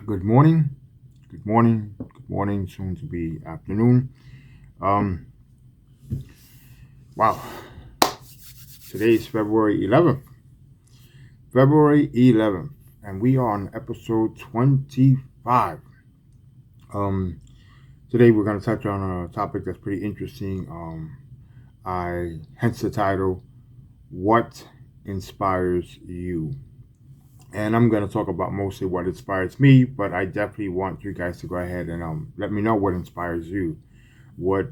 Good morning, good morning, good morning, soon to be afternoon. Um, wow, today is February 11th, February 11th, and we are on episode 25. Um, Today we're going to touch on a topic that's pretty interesting. Hence the title, What Inspires You? And I'm going to talk about mostly what inspires me, but I definitely want you guys to go ahead and let me know what inspires you. What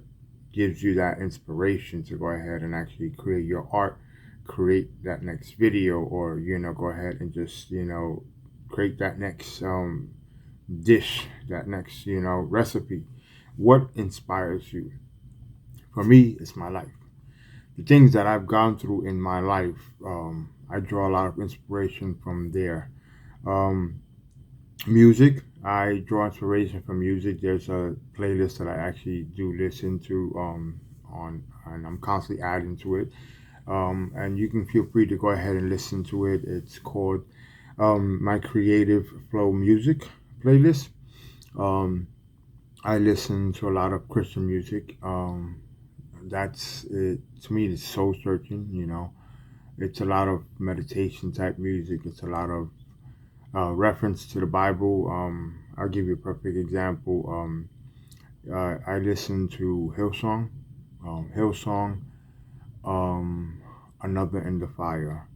gives you that inspiration to go ahead and actually create your art, create that next video, or go ahead and just create that next dish, that next recipe. What inspires you? For me, it's my life. The things that I've gone through in my life, I draw a lot of inspiration from there. Um, Music, I draw inspiration from music. There's a playlist that I actually do listen to on, and I'm constantly adding to it. And you can feel free to go ahead and listen to it. It's called my Creative Flow Music playlist. Um, I listen to a lot of Christian music. That's it. To me, it's soul searching. It's a lot of meditation type music. It's a lot of reference to the Bible. I'll give you a perfect example. I listen to Hillsong, um, Another in the Fire.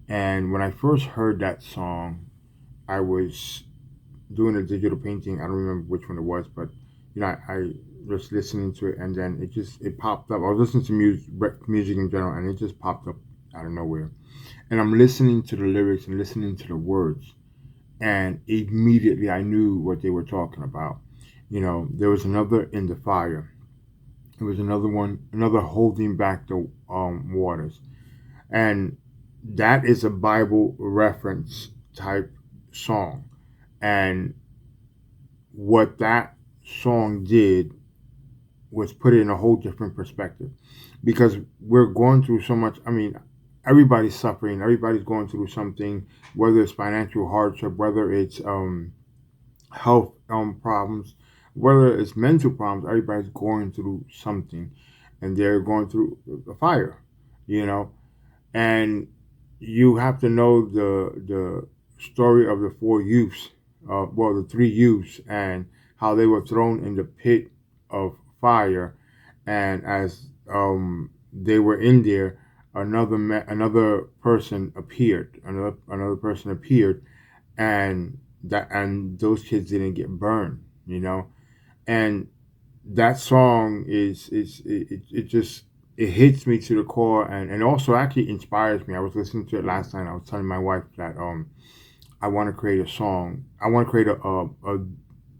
And when I first heard that song, I was doing a digital painting. I don't remember which one it was, but I was listening to it, and then it popped up. I was listening to music in general, and it just popped up out of nowhere. And I'm listening to the lyrics and listening to the words, and immediately I knew what they were talking about. There was another in the fire. There was another one, another holding back the waters, and that is a Bible reference type song. And what that song did was put it in a whole different perspective, because we're going through so much. I mean, everybody's suffering. Everybody's going through something, whether it's financial hardship, whether it's health problems, whether it's mental problems. Everybody's going through something, and they're going through a fire, you know. And you have to know the story of the four youths, the three youths, and how they were thrown in the pit of fire, and as they were in there, another person appeared, another person appeared, and those kids didn't get burned, and that song it just it hits me to the core, and also actually inspires me. I was listening to it last night. I was telling my wife that I want to create a song. I want to create a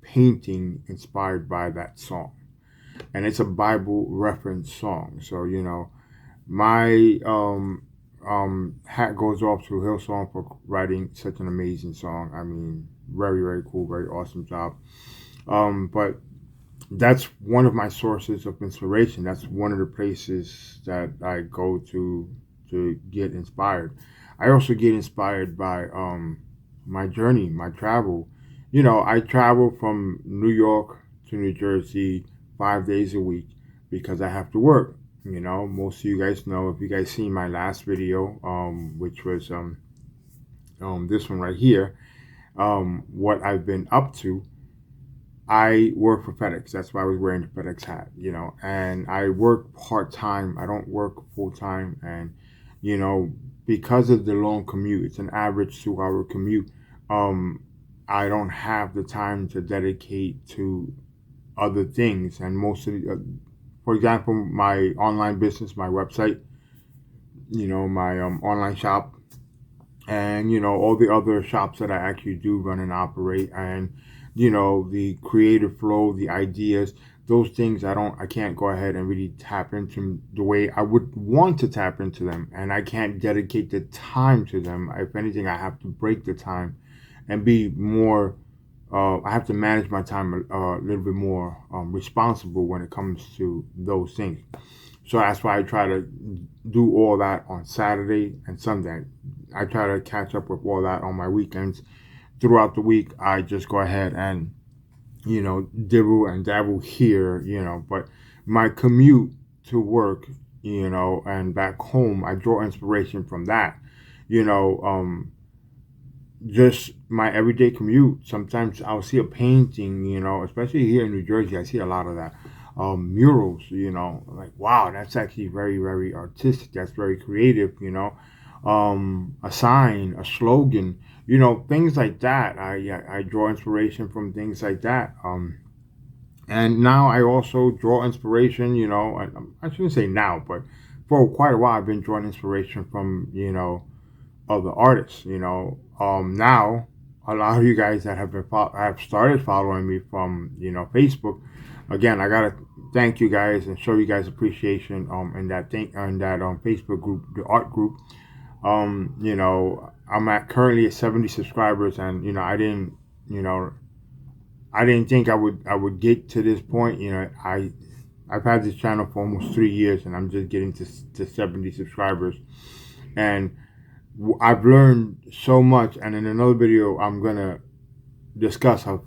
painting inspired by that song, and it's a Bible reference song. So my hat goes off to Hillsong for writing such an amazing song. I mean, very very cool, very awesome job. But that's one of my sources of inspiration. That's one of the places that I go to get inspired. I also get inspired by my journey, my travel. I travel from New York to New Jersey 5 days a week because I have to work. Most of you guys know, if you guys seen my last video, which was this one right here, what I've been up to. I work for FedEx. That's why I was wearing the FedEx hat, and I work part time. I don't work full time. And, you know, because of the long commute, it's an average 2 hour commute. Um, I don't have the time to dedicate to other things. And for example, my online business, my website, my online shop, and all the other shops that I actually do run and operate, and the creative flow, the ideas, those things I can't go ahead and really tap into the way I would want to tap into them, and I can't dedicate the time to them. If anything, I have to break the time and be more. I have to manage my time a little bit more responsible when it comes to those things. So that's why I try to do all that on Saturday and Sunday. I try to catch up with all that on my weekends, throughout the week, I just go ahead and, dibble and dabble here, but my commute to work, and back home, I draw inspiration from that, you know, just my everyday commute. Sometimes I'll see a painting, especially here in New Jersey, I see a lot of that. Murals, like, wow, that's actually very, very artistic. That's very creative, a sign, a slogan, things like that. I draw inspiration from things like that. And now I also draw inspiration, I shouldn't say now, but for quite a while I've been drawing inspiration from, other artists. Now a lot of you guys that have started following me from Facebook. Again, I gotta thank you guys and show you guys appreciation in that Facebook group, the art group. I'm at currently at 70 subscribers, and you know I didn't think I would get to this point. I've had this channel for almost 3 years, and I'm just getting to 70 subscribers, and I've learned so much. And in another video, I'm gonna discuss how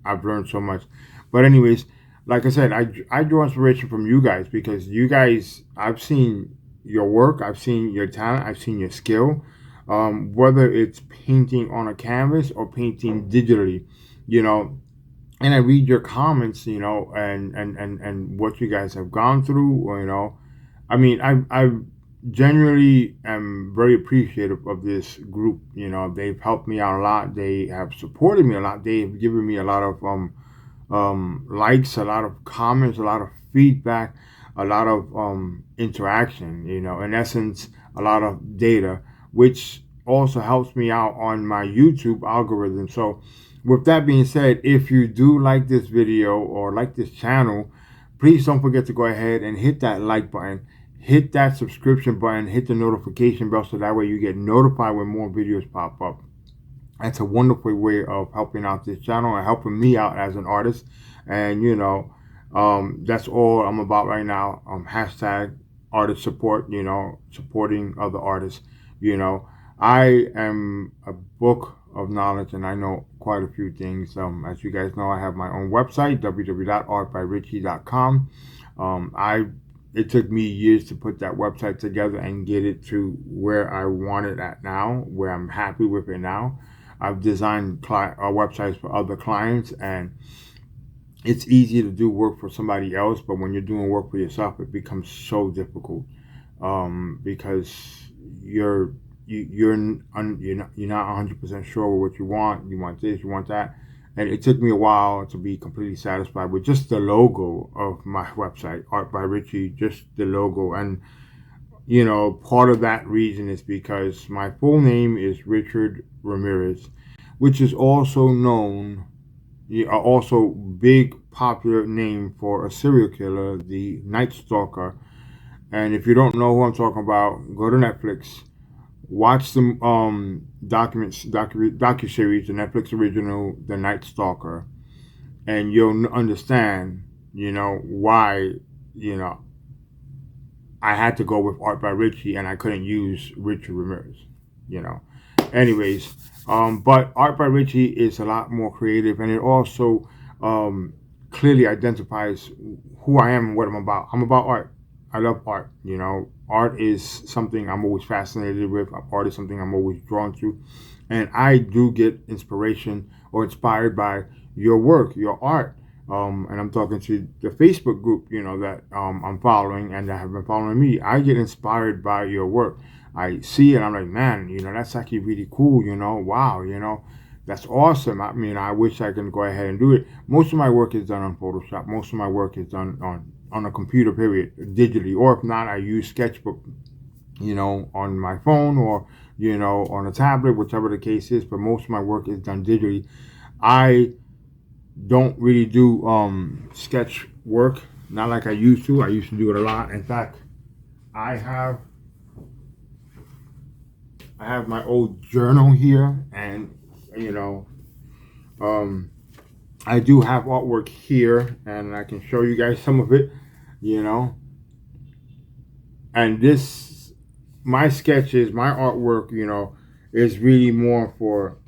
I've learned so much. But anyways, like I said, I draw inspiration from you guys, because you guys, I've seen your work, I've seen your talent, I've seen your skill. Whether it's painting on a canvas or painting digitally, you know, and I read your comments, and what you guys have gone through, or, I mean, I genuinely am very appreciative of this group. They've helped me out a lot. They have supported me a lot. They've given me a lot of likes, a lot of comments, a lot of feedback, a lot of interaction. In essence, a lot of data, which also helps me out on my YouTube algorithm. So, with that being said, if you do like this video or like this channel, please don't forget to go ahead and hit that like button, hit that subscription button, hit the notification bell, so that way you get notified when more videos pop up. That's a wonderful way of helping out this channel and helping me out as an artist. And that's all I'm about right now. Hashtag artist support, supporting other artists. I am a book of knowledge, and I know quite a few things. As you guys know, I have my own website, www.artbyrichie.com. It took me years to put that website together and get it to where I want it at now, where I'm happy with it now. I've designed websites for other clients, and it's easy to do work for somebody else, but when you're doing work for yourself, it becomes so difficult, because you're not 100% sure what you want. You want this, you want that. And it took me a while to be completely satisfied with just the logo of my website, Art by Richie, just the logo. And, part of that reason is because my full name is Richard Ramirez, which is also known, also big popular name for a serial killer, the Night Stalker. And if you don't know who I'm talking about, go to Netflix. Watch the docuseries, the Netflix original, The Night Stalker, and you'll understand, why, I had to go with Art by Richie, and I couldn't use Richard Ramirez, Anyways, but Art by Richie is a lot more creative, and it also clearly identifies who I am and what I'm about. I'm about art. I love art. Art is something I'm always fascinated with. Art is something I'm always drawn to. And I do get inspiration or inspired by your work, your art. And I'm talking to the Facebook group, that I'm following and that have been following me. I get inspired by your work. I see it, I'm like, man, that's actually really cool, wow, that's awesome. I mean, I wish I can go ahead and do it. Most of my work is done on Photoshop. Most of my work is done on a computer, period, digitally. Or if not, I use Sketchbook, on my phone, or, on a tablet, whichever the case is. But most of my work is done digitally. I don't really do sketch work, not like I used to. I used to do it a lot. In fact, I have my old journal here, and I do have artwork here, and I can show you guys some of it, and my sketches, my artwork, It's really more for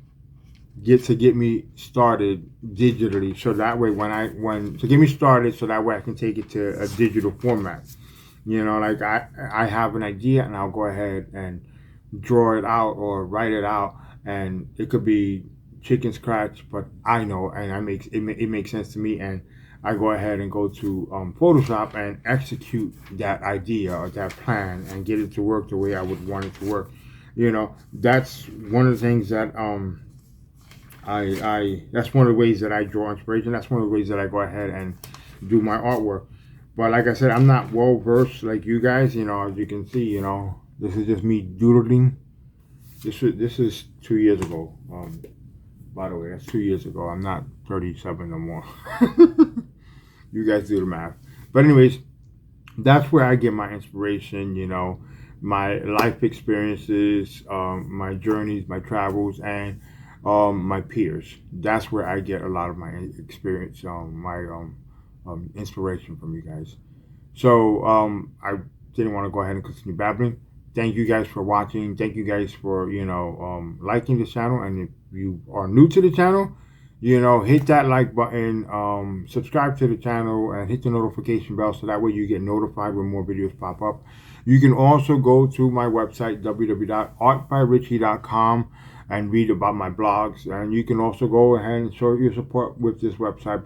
get me started digitally, so that way when to get me started, so that way I can take it to a digital format. Like I have an idea and I'll go ahead and draw it out or write it out, and it could be chicken scratch, but I know and it makes sense to me, and I go ahead and go to Photoshop and execute that idea or that plan and get it to work the way I would want it to work. That's one of the things that I that's one of the ways that I draw inspiration. That's one of the ways that I go ahead and do my artwork. But like I said, I'm not well versed like you guys. As you can see, this is just me doodling. This is 2 years ago. By the way, that's 2 years ago. I'm not 37 no more. You guys do the math. But anyways, that's where I get my inspiration. My life experiences, my journeys, my travels, and my peers. That's where I get a lot of my experience, my inspiration from you guys. So I didn't want to go ahead and continue babbling. Thank you guys for watching. Thank you guys for liking the channel. And if you are new to the channel, hit that like button, subscribe to the channel, and hit the notification bell so that way you get notified when more videos pop up. You can also go to my website, www.artbyrichie.com, and read about my blogs. And you can also go ahead and show your support with this website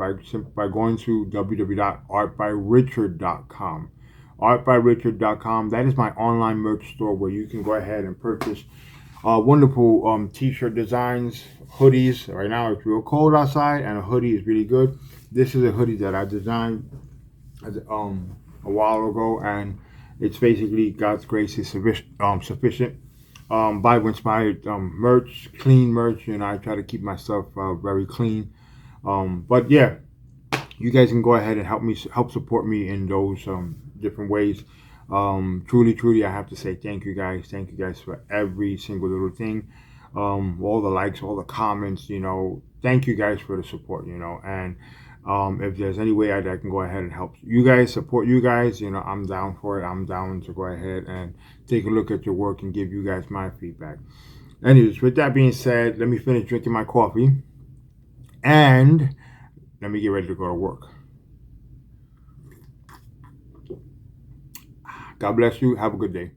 by going to www.artbyrichard.com. Artbyrichard.com. That is my online merch store where you can go ahead and purchase wonderful t-shirt designs, hoodies. Right now it's real cold outside, and a hoodie is really good. This is a hoodie that I designed a while ago, and it's basically God's grace is sufficient. Bible inspired merch, clean merch. I try to keep myself very clean. But yeah, you guys can go ahead and help support me in those different ways. Truly, I have to say thank you guys. Thank you guys for every single little thing. All the likes, all the comments. Thank you guys for the support. And if there's any way I can go ahead and help you guys, support you guys, I'm down for it. I'm down to go ahead and take a look at your work and give you guys my feedback. Anyways, with that being said, let me finish drinking my coffee and let me get ready to go to work. God bless you. Have a good day.